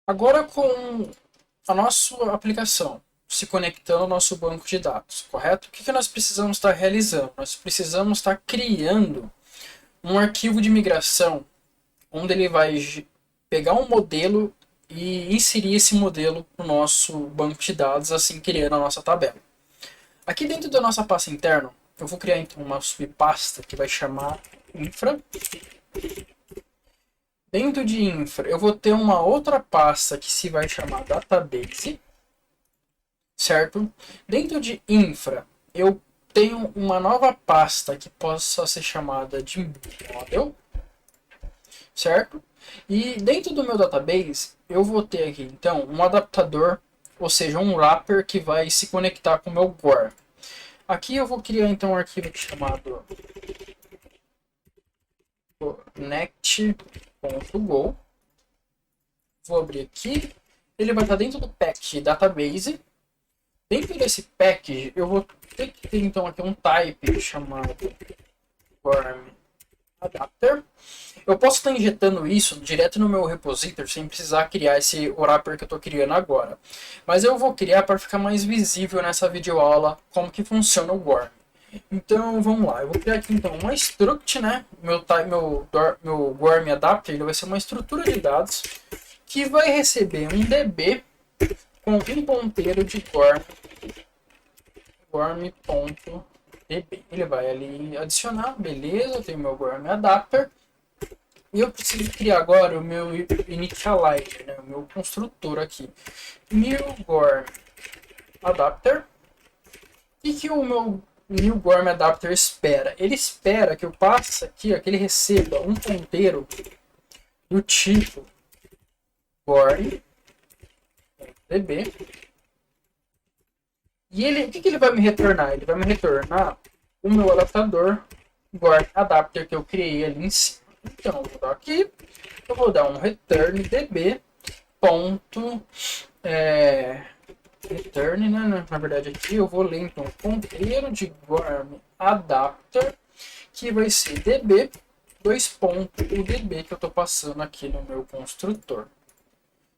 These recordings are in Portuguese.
Agora com a nossa aplicação se conectando ao nosso banco de dados, correto? O que nós precisamos estar realizando? Nós precisamos estar criando um arquivo de migração onde ele vai pegar um modelo e inserir esse modelo no nosso banco de dados, assim criando a nossa tabela. Aqui dentro da nossa pasta interna, eu vou criar então uma subpasta que vai chamar infra. Dentro de infra, eu vou ter uma outra pasta que se vai chamar database, certo? Dentro de infra, eu tenho uma nova pasta que possa ser chamada de model, certo? E dentro do meu database, eu vou ter aqui então um adaptador, ou seja, um wrapper que vai se conectar com o meu Gore. Aqui eu vou criar então um arquivo chamado connect.go. Vou abrir aqui. Ele vai estar dentro do package database. Dentro desse package, eu vou ter que ter então aqui um type chamado form adapter. Eu posso estar injetando isso direto no meu repository sem precisar criar esse wrapper que eu estou criando agora. Mas eu vou criar para ficar mais visível nessa videoaula como que funciona o Worm. Então vamos lá, eu vou criar aqui então uma struct, né? Meu Worm adapter ele vai ser uma estrutura de dados que vai receber um DB com um ponteiro de worm.db. Ele vai ali adicionar, beleza, eu tenho meu worm adapter. E eu preciso criar agora o meu initializer, né, o meu construtor aqui. New worm adapter. O que o meu new worm adapter espera? Ele espera que eu passe aqui, ó, que ele receba um ponteiro do tipo worm.db. E ele, o que ele vai me retornar? Ele vai me retornar o meu adaptador Worm Adapter que eu criei ali em cima. Então, eu vou dar aqui, eu vou dar um return db ponto, return, né? Na verdade aqui eu vou ler então o ponteiro de Worm Adapter que vai ser db, dois pontos, o db que eu estou passando aqui no meu construtor.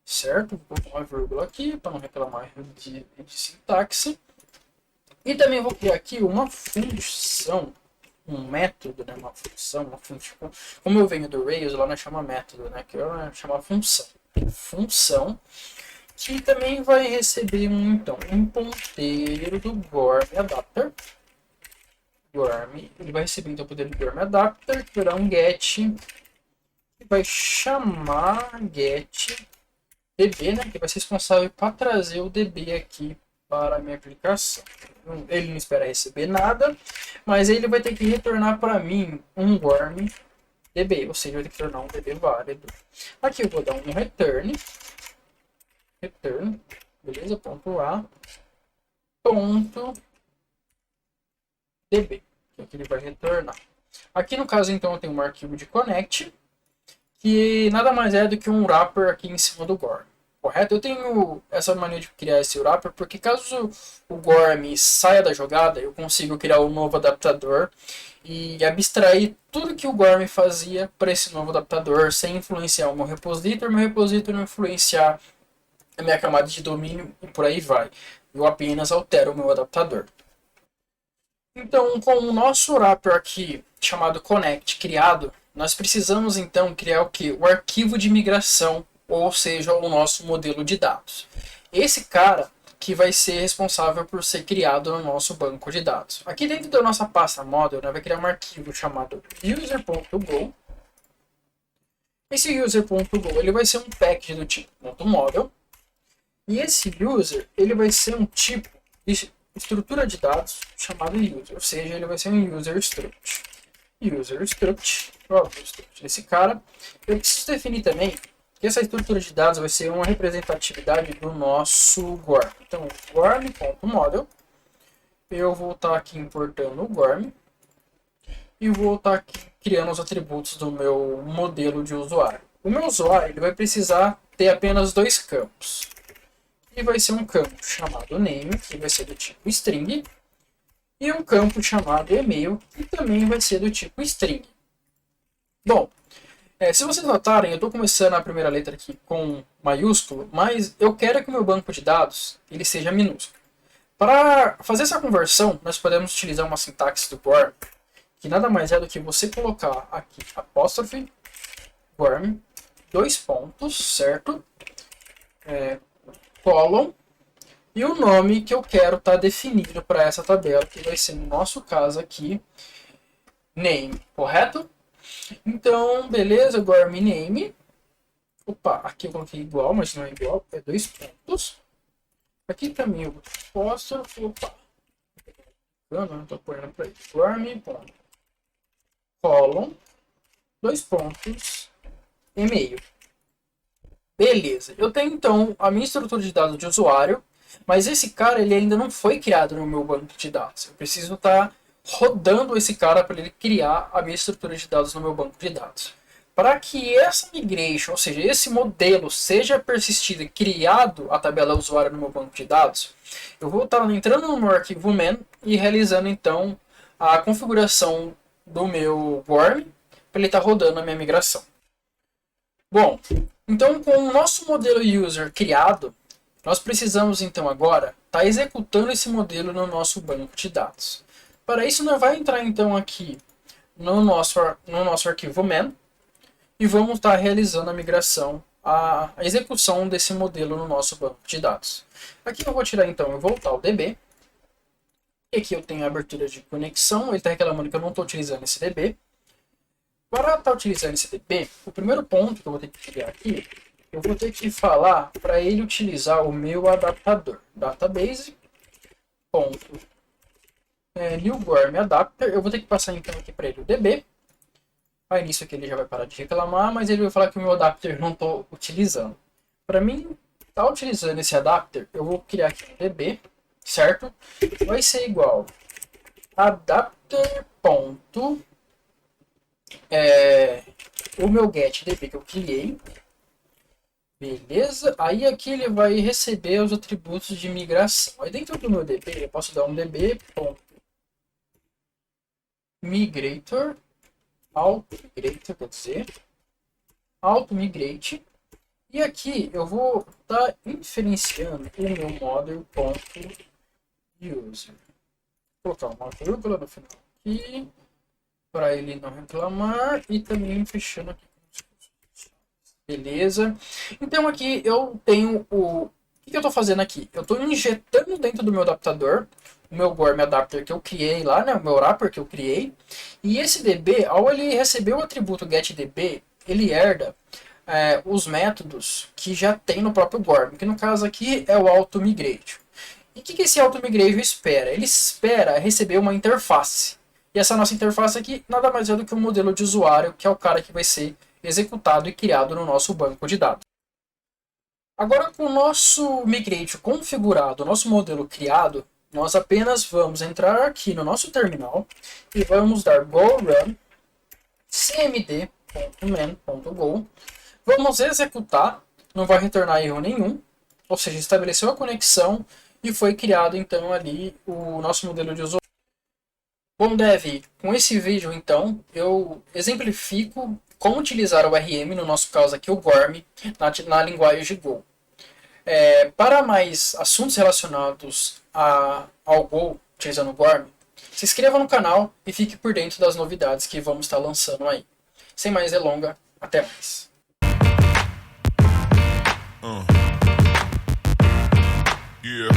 Certo? Vou colocar uma vírgula aqui para não reclamar de sintaxe. E também vou criar aqui uma função, um método, né? Uma função, uma função. Como eu venho do Rails, lá nós chama método, né? Que eu chamo função. Função que também vai receber então um ponteiro do Worm Adapter. Ele vai receber então o poder do Worm Adapter, que vai dar um get, que vai chamar get DB, né, que vai ser responsável para trazer o DB aqui para a minha aplicação. Ele não espera receber nada, mas ele vai ter que retornar para mim um worm DB, ou seja, vai ter que tornar um DB válido. Aqui eu vou dar um return, beleza, ponto A, ponto DB, que é o que ele vai retornar. Aqui no caso então eu tenho um arquivo de connect, que nada mais é do que um wrapper aqui em cima do Gorm. Correto? Eu tenho essa mania de criar esse wrapper porque caso o Gorm saia da jogada, eu consigo criar um novo adaptador e abstrair tudo que o Gorm fazia para esse novo adaptador sem influenciar o meu repository não influenciar a minha camada de domínio e por aí vai. Eu apenas altero o meu adaptador. Então, com o nosso wrapper aqui chamado connect criado, nós precisamos então criar o que? O arquivo de migração, ou seja, o nosso modelo de dados. Esse cara que vai ser responsável por ser criado no nosso banco de dados. Aqui dentro da nossa pasta model, vai criar um arquivo chamado user.go. Esse user.go ele vai ser um package do tipo .model. E esse user ele vai ser um tipo de estrutura de dados chamado user, ou seja, ele vai ser um user struct. User struct, esse cara, eu preciso definir também que essa estrutura de dados vai ser uma representatividade do nosso Gorm. Então, Gorm.model, eu vou estar aqui importando o Gorm e vou estar aqui criando os atributos do meu modelo de usuário. O meu usuário ele vai precisar ter apenas dois campos. E vai ser um campo chamado name, que vai ser do tipo string, e um campo chamado email, que também vai ser do tipo string. Bom, Se vocês notarem, eu estou começando a primeira letra aqui com maiúsculo, mas eu quero que o meu banco de dados ele seja minúsculo. Para fazer essa conversão, nós podemos utilizar uma sintaxe do Gorm, que nada mais é do que você colocar aqui apóstrofe Gorm, 2 pontos, certo? Colon, e o nome que eu quero estar definido para essa tabela, que vai ser, no nosso caso aqui, name, correto? Então, beleza, Gorm name. Opa, aqui eu coloquei igual, mas não é igual, é 2 pontos. Aqui também eu posso, opa, não estou pondo para isso, Gorm, colon, 2 pontos, e-mail. Beleza, eu tenho então a minha estrutura de dados de usuário, mas esse cara ele ainda não foi criado no meu banco de dados. Eu preciso estar rodando esse cara para ele criar a minha estrutura de dados no meu banco de dados. Para que essa migration, ou seja, esse modelo seja persistido e criado a tabela usuário no meu banco de dados, eu vou estar entrando no meu arquivo man e realizando então a configuração do meu Gorm para ele estar rodando a minha migração. Bom, então com o nosso modelo user criado, nós precisamos então agora estar executando esse modelo no nosso banco de dados. Para isso, nós vamos entrar então aqui no nosso arquivo man e vamos estar realizando a migração, a execução desse modelo no nosso banco de dados. Aqui eu vou tirar então, eu voltar ao DB. E aqui eu tenho a abertura de conexão, ele está reclamando que eu não estou utilizando esse DB. Para estar utilizando esse DB, o primeiro ponto que eu vou ter que criar aqui, eu vou ter que falar para ele utilizar o meu adaptador. Database, ponto, new Gorm adapter. Eu vou ter que passar então aqui para ele o DB. Aí nisso aqui ele já vai parar de reclamar, mas ele vai falar que o meu adapter não estou utilizando. Para mim, estar utilizando esse adapter, eu vou criar aqui um DB, certo? Vai ser igual adapter ponto, o meu get DB que eu criei. Beleza? Aí aqui ele vai receber os atributos de migração. Aí dentro do meu DB eu posso dar um DB ponto migrator, auto-migrator, quer dizer, auto-migrate. E aqui eu vou estar inferenciando o meu model.user. Vou colocar uma vírgula no final aqui, para ele não reclamar, e também fechando aqui. Beleza? Então aqui eu tenho o que eu estou fazendo aqui? Eu estou injetando dentro do meu adaptador o meu Gorm adapter que eu criei lá, né? O meu wrapper que eu criei. E esse DB, ao ele receber o atributo getDB, ele herda os métodos que já tem no próprio Gorm, que no caso aqui é o auto-migrate. E o que esse auto-migrate espera? Ele espera receber uma interface. E essa nossa interface aqui nada mais é do que um modelo de usuário, que é o cara que vai ser executado e criado no nosso banco de dados. Agora, com o nosso migrate configurado, o nosso modelo criado, nós apenas vamos entrar aqui no nosso terminal e vamos dar go run cmd.man.go. Vamos executar, não vai retornar erro nenhum, ou seja, estabeleceu a conexão e foi criado então ali o nosso modelo de usuário. Bom, Dev, com esse vídeo então eu exemplifico como utilizar o RM, no nosso caso aqui o Gorm, na linguagem de Go. Para mais assuntos relacionados ao Go, utilizando o Gorm, se inscreva no canal e fique por dentro das novidades que vamos estar lançando aí. Sem mais delongas, até mais. Yeah.